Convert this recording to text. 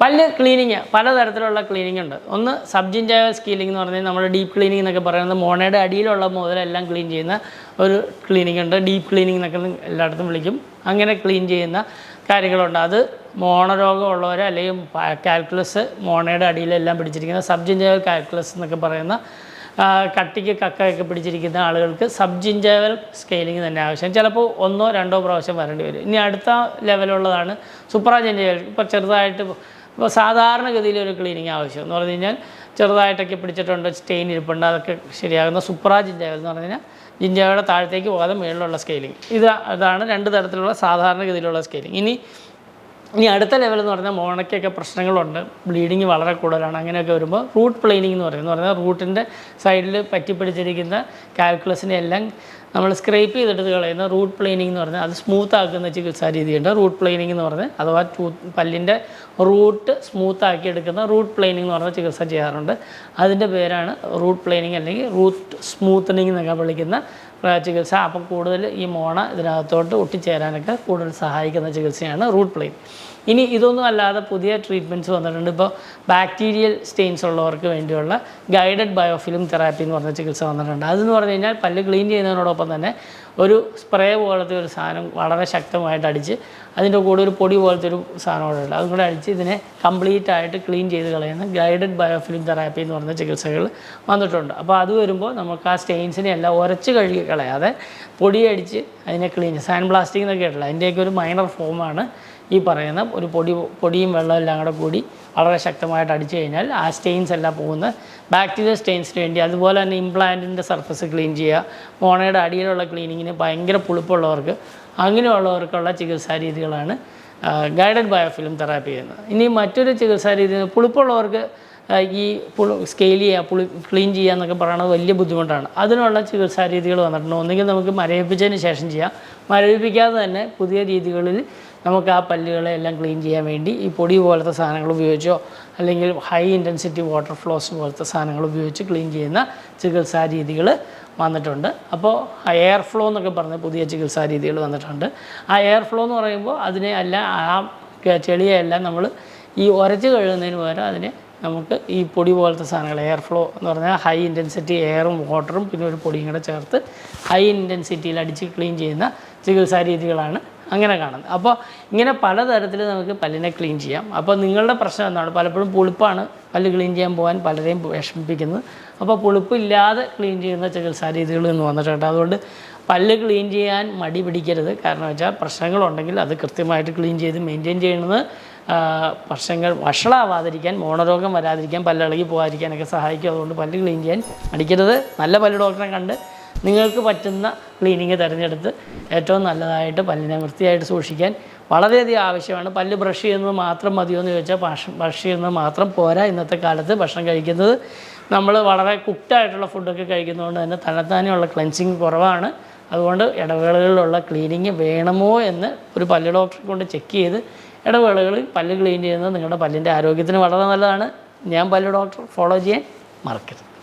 പല്ല് ക്ലീനിങ് പലതരത്തിലുള്ള ക്ലീനിങ് ഉണ്ട്. ഒന്ന് സബ്ജിഞ്ചൈവൽ സ്കീലിംഗ് എന്ന് പറഞ്ഞാൽ നമ്മൾ ഡീപ്പ് ക്ലീനിങ് എന്നൊക്കെ പറയുന്നത് മോണയുടെ അടിയിലുള്ള മുതലെല്ലാം ക്ലീൻ ചെയ്യുന്ന ഒരു ക്ലീനിങ് ഉണ്ട്. ഡീപ്പ് ക്ലീനിങ് എന്നൊക്കെ എല്ലായിടത്തും വിളിക്കും. അങ്ങനെ ക്ലീൻ ചെയ്യുന്ന കാര്യങ്ങളുണ്ട്. അത് മോണരോഗമുള്ളവർ അല്ലെങ്കിൽ കാൽക്കുലസ് മോണയുടെ അടിയിലെല്ലാം പിടിച്ചിരിക്കുന്ന സബ്ജിഞ്ചൈവൽ കാൽക്കുലസ് എന്നൊക്കെ പറയുന്ന കട്ടിക്ക് കക്കയൊക്കെ പിടിച്ചിരിക്കുന്ന ആളുകൾക്ക് സബ്ജിഞ്ചൈവൽ സ്കെയിലിംഗ് തന്നെ ആവശ്യം. ചിലപ്പോൾ 1 or 2 പ്രാവശ്യം വരേണ്ടി വരും. ഇനി അടുത്ത ലെവലുള്ളതാണ് സൂപ്രാജിഞ്ചൈവൽ. ഇപ്പോൾ ചെറുതായിട്ട് ഇപ്പോൾ സാധാരണഗതിയിൽ ഒരു ക്ലീനിങ് ആവശ്യം എന്ന് പറഞ്ഞു കഴിഞ്ഞാൽ ചെറുതായിട്ടൊക്കെ പിടിച്ചിട്ടുണ്ട്, സ്റ്റെയിൻ ഇരിപ്പുണ്ട്, അതൊക്കെ ശരിയാകുന്ന സൂപ്രാജിഞ്ചൈവൽ എന്ന് പറഞ്ഞു കഴിഞ്ഞാൽ ജിഞ്ചൈവയുടെ താഴത്തേക്ക് പോകാതെ മുകളിലുള്ള സ്കെയിലിംഗ്. അതാണ് 2 തരത്തിലുള്ള സാധാരണഗതിയിലുള്ള സ്കെയിലിംഗ്. ഇനി അടുത്ത ലെവൽ എന്ന് പറഞ്ഞാൽ മോണയ്ക്കൊക്കെ പ്രശ്നങ്ങളുണ്ട്, ബ്ലീഡിങ് വളരെ കൂടുതലാണ്. അങ്ങനെയൊക്കെ വരുമ്പോൾ റൂട്ട് പ്ലെയിനിങ് എന്ന് പറഞ്ഞാൽ റൂട്ടിൻ്റെ സൈഡിൽ പറ്റിപ്പിടിച്ചിരിക്കുന്ന കാൽക്കുലസിനെ എല്ലാം നമ്മൾ സ്ക്രേപ്പ് ചെയ്തെടുത്ത് കളയുന്ന റൂട്ട് പ്ലെയിനിങ് എന്ന് പറഞ്ഞാൽ അത് സ്മൂത്ത് ആക്കുന്ന ചികിത്സാ രീതിയുണ്ട്. റൂട്ട് പ്ലെയിനിങ് എന്ന് പറഞ്ഞാൽ അഥവാ പല്ലിൻ്റെ റൂട്ട് സ്മൂത്ത് ആക്കി എടുക്കുന്ന റൂട്ട് പ്ലെയിനിങ് എന്ന് പറഞ്ഞ ചികിത്സ ചെയ്യാറുണ്ട്. അതിൻ്റെ പേരാണ് റൂട്ട് പ്ലെയിനിങ് അല്ലെങ്കിൽ റൂട്ട് സ്മൂത്തനിങ് എന്നൊക്കെ വിളിക്കുന്ന ചികിത്സ. അപ്പം കൂടുതൽ ഈ മോണ ഇതിനകത്തോട്ട് ഒട്ടിച്ചേരാനൊക്കെ കൂടുതൽ സഹായിക്കുന്ന ചികിത്സയാണ് റൂട്ട് പ്ലെയിൻ. ഇനി ഇതൊന്നും അല്ലാതെ പുതിയ ട്രീറ്റ്മെൻറ്റ്സ് വന്നിട്ടുണ്ട്. ഇപ്പോൾ ബാക്ടീരിയൽ സ്റ്റെയിൻസ് ഉള്ളവർക്ക് വേണ്ടിയുള്ള ഗൈഡഡ് ബയോഫിലിം തെറാപ്പി എന്ന് പറഞ്ഞ ചികിത്സ വന്നിട്ടുണ്ട്. അതെന്ന് പറഞ്ഞു കഴിഞ്ഞാൽ പല്ല് ക്ലീൻ ചെയ്യുന്നതിനോടൊപ്പം തന്നെ ഒരു സ്പ്രേ പോലത്തെ ഒരു സാധനം വളരെ ശക്തമായിട്ട് അടിച്ച് അതിൻ്റെ കൂടെ ഒരു പൊടി പോലത്തെ ഒരു സാധനം കൂടെ ഉണ്ട്, അതും കൂടെ അടിച്ച് ഇതിനെ കംപ്ലീറ്റ് ആയിട്ട് ക്ലീൻ ചെയ്ത് കളയുന്ന ഗൈഡഡ് ബയോഫിലിം തെറാപ്പി എന്ന് പറഞ്ഞ ചികിത്സകൾ വന്നിട്ടുണ്ട്. അപ്പോൾ അത് വരുമ്പോൾ നമുക്ക് ആ സ്റ്റെയിൻസിനെ എല്ലാം ഉരച്ച് കഴുകി കളയാതെ പൊടിയടിച്ച് അതിനെ ക്ലീൻ സാൻഡ് ബ്ലാസ്റ്റിംഗ് എന്നൊക്കെ ആയിട്ടുള്ള അതിൻ്റെയൊക്കെ ഒരു മൈനർ ഫോമാണ് ഈ പറയുന്ന ഒരു പൊടിയും വെള്ളവും എല്ലാം കൂടെ കൂടി വളരെ ശക്തമായിട്ട് അടിച്ചു കഴിഞ്ഞാൽ ആ സ്റ്റെയിൻസ് എല്ലാം പോകുന്ന ബാക്ടീരിയൽ സ്റ്റെയിൻസിന് വേണ്ടി. അതുപോലെ തന്നെ ഇംപ്ലാന്റിൻ്റെ സർഫസ് ക്ലീൻ ചെയ്യുക, മോണയുടെ അടിയിലുള്ള ക്ലീനിങ്ങിന് ഭയങ്കര പുളിപ്പുള്ളവർക്ക് അങ്ങനെയുള്ളവർക്കുള്ള ചികിത്സാ രീതികളാണ് ഗൈഡഡ് ബയോഫിലിം തെറാപ്പി ചെയ്യുന്നത്. ഇനി മറ്റൊരു ചികിത്സാ രീതി പുളിപ്പുള്ളവർക്ക് ഈ സ്കെയിൽ ചെയ്യുക, ക്ലീൻ ചെയ്യുക എന്നൊക്കെ പറയുന്നത് വലിയ ബുദ്ധിമുട്ടാണ്. അതിനുള്ള ചികിത്സാ രീതികൾ വന്നിട്ടുണ്ട്. ഒന്നുകിൽ നമുക്ക് മരവിപ്പിച്ചതിന് ശേഷം ചെയ്യാം, മരവിപ്പിക്കാതെ തന്നെ പുതിയ രീതികളിൽ നമുക്ക് ആ പല്ലുകളെ എല്ലാം ക്ലീൻ ചെയ്യാൻ വേണ്ടി ഈ പൊടി പോലത്തെ സാധനങ്ങൾ ഉപയോഗിച്ചോ അല്ലെങ്കിൽ ഹൈ ഇൻറ്റൻസിറ്റി വാട്ടർ ഫ്ലോസ് പോലത്തെ സാധനങ്ങൾ ഉപയോഗിച്ച് ക്ലീൻ ചെയ്യുന്ന ചികിത്സാ രീതികൾ വന്നിട്ടുണ്ട്. അപ്പോൾ എയർ ഫ്ലോ എന്നൊക്കെ പറഞ്ഞ പുതിയ ചികിത്സാ രീതികൾ വന്നിട്ടുണ്ട്. ആ എയർ ഫ്ലോ എന്ന് പറയുമ്പോൾ അതിനെ എല്ലാം ആ ചെളിയെല്ലാം നമ്മൾ ഈ ഉരച്ച് കഴുകുന്നതിന് പകരം അതിനെ നമുക്ക് ഈ പൊടി പോലത്തെ സാധനങ്ങൾ എയർ ഫ്ലോ എന്ന് പറഞ്ഞാൽ ഹൈ ഇൻറ്റൻസിറ്റി എയറും വാട്ടറും പിന്നെ ഒരു പൊടിയും കൂടെ ചേർത്ത് ഹൈ ഇൻറ്റൻസിറ്റിയിൽ അടിച്ച് ക്ലീൻ ചെയ്യുന്ന ചികിത്സാ രീതികളാണ് അങ്ങനെ കാണുന്നത്. അപ്പോൾ ഇങ്ങനെ പലതരത്തിൽ നമുക്ക് പല്ലിനെ ക്ലീൻ ചെയ്യാം. അപ്പോൾ നിങ്ങളുടെ പ്രശ്നം എന്താണ്? പലപ്പോഴും പുളിപ്പാണ് പല്ല് ക്ലീൻ ചെയ്യാൻ പോകാൻ പലരെയും വിഷമിപ്പിക്കുന്നത്. അപ്പോൾ പുളിപ്പില്ലാതെ ക്ലീൻ ചെയ്യുന്ന ചികിത്സാ രീതികൾ ഇന്ന് വന്നിട്ടുണ്ട്. അതുകൊണ്ട് പല്ല് ക്ലീൻ ചെയ്യാൻ മടി പിടിക്കരുത്. കാരണം വെച്ചാൽ പ്രശ്നങ്ങളുണ്ടെങ്കിൽ അത് കൃത്യമായിട്ട് ക്ലീൻ ചെയ്ത് മെയിൻറ്റെയിൻ ചെയ്യുന്നത് പ്രശ്നങ്ങൾ വഷളാവാതിരിക്കാൻ, മോണരോഗം വരാതിരിക്കാൻ, പല്ലിളകി പോകാതിരിക്കാനൊക്കെ സഹായിക്കും. അതുകൊണ്ട് പല്ല് ക്ലീൻ ചെയ്യാൻ മടിക്കരുത്. നല്ല പല്ല് ഡോക്ടറെ കണ്ട് നിങ്ങൾക്ക് പറ്റുന്ന ക്ലീനിങ് തിരഞ്ഞെടുത്ത് ഏറ്റവും നല്ലതായിട്ട് പല്ലിനെ വൃത്തിയായിട്ട് സൂക്ഷിക്കാൻ വളരെയധികം ആവശ്യമാണ്. പല്ല് ബ്രഷ് ചെയ്യുന്നത് മാത്രം മതിയോ എന്ന് ചോദിച്ചാൽ ബ്രഷ് ചെയ്യുന്നത് മാത്രം പോരാ. ഇന്നത്തെ കാലത്ത് ഭക്ഷണം കഴിക്കുന്നത് നമ്മൾ വളരെ കുക്ക്ഡായിട്ടുള്ള ഫുഡൊക്കെ കഴിക്കുന്നതുകൊണ്ട് തന്നെ തന്നെത്താനെയുള്ള ക്ലെൻസിങ് കുറവാണ്. അതുകൊണ്ട് ഇടവേളകളിലുള്ള ക്ലീനിങ് വേണമോ എന്ന് ഒരു പല്ല് ഡോക്ടറെ കൊണ്ട് ചെക്ക് ചെയ്ത് ഇടവേളകളിൽ പല്ല് ക്ലീൻ ചെയ്യുന്നത് നിങ്ങളുടെ പല്ലിൻ്റെ ആരോഗ്യത്തിന് വളരെ നല്ലതാണ്. ഞാൻ പല്ല് ഡോക്ടർ ഫോളോ ചെയ്യാൻ മറക്കരുത്.